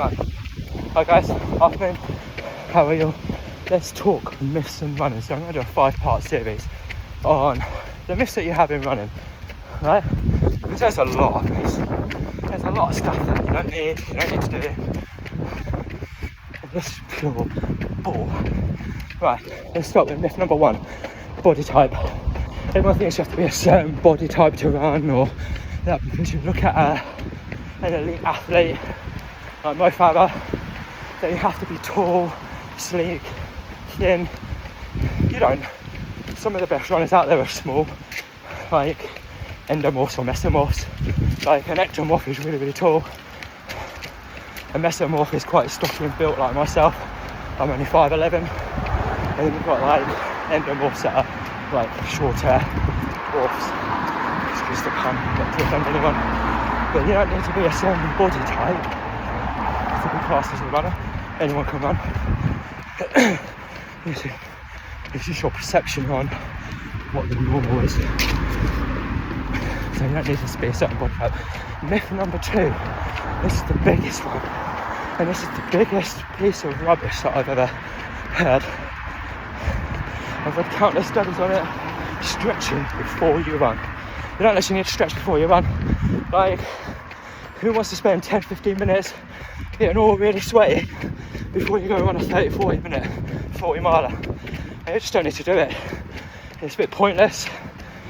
Right. Hi guys, afternoon. How are you? Let's talk myths and running. So I'm going to do a 5-part series on the myths that you have in running, right? Because there's a lot of myths. There's a lot of stuff that you don't need to do. And this is pure bull. Right, let's start with myth number 1, body type. Everyone thinks you have to be a certain body type to run, or that because you look at an elite athlete like my father, that you have to be tall, sleek, thin. You don't. Some of the best runners out there are small, like endomorphs or mesomorphs. Like an ectomorph is really, really tall. A mesomorph is quite stocky and built like myself. I'm only 5'11", and then you've got like endomorphs that are like shorter dwarfs. Excuse the pun, not to offend anyone. But you don't need to be a certain body type to be classed as a runner. Anyone can run. It's just your perception on what the normal is. So you don't need to be a certain body type. Myth number 2, this is the biggest one, and this is the biggest piece of rubbish that I've ever heard. I've read countless studies on it. Stretching before you run. You don't actually need to stretch before you run. Like, who wants to spend 10-15 minutes getting all really sweaty before you go run a 30-40 minute 40 miler? You just don't need to do it. It's a bit pointless.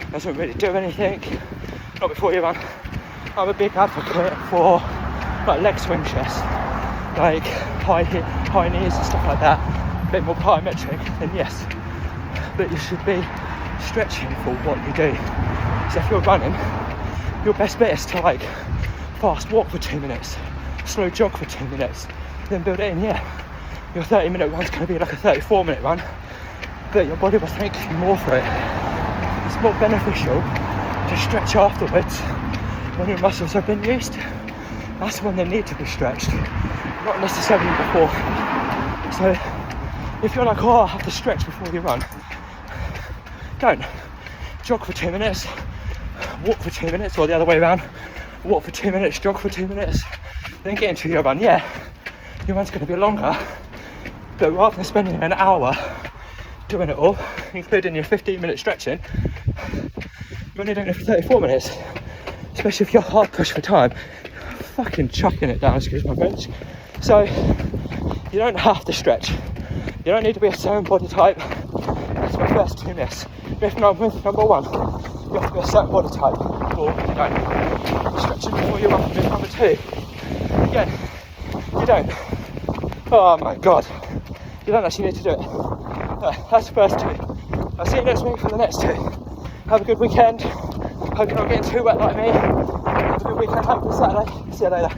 It doesn't really do anything. Not before you run. I'm a big advocate for like leg swing chest, like high knees and stuff like that. A bit more plyometric, then yes. But you should be stretching for what you do. So if you're running, your best bet is to like fast walk for 2 minutes, slow jog for 2 minutes, then build it in. Yeah, your 30-minute run's going to be like a 34-minute run, but your body will thank you more for it. It's more beneficial to stretch afterwards when your muscles have been used. That's when they need to be stretched, not necessarily before. So if you're like, oh, I have to stretch before you run, don't. Jog for 2 minutes, walk for 2 minutes, or the other way around. Walk for 2 minutes, jog for 2 minutes, then get into your run. Yeah, your run's going to be longer, but rather than spending an hour doing it all, including your 15-minute stretching, you're only doing it for 34 minutes. Especially if you're hard pushed for time, fucking chucking it down, excuse my French. So you don't have to stretch. You don't need to be a certain body type. That's my first 2 myths. Myth number 1, you have to be a certain body type, or you don't. Stretching before you run. Myth number 2, again, you don't. Oh my god, you don't actually need to do it. That's the first 2. I'll see you next week for the next 2. Have a good weekend. Hope you're not getting too wet like me. Have a good weekend. Happy Saturday. See you later.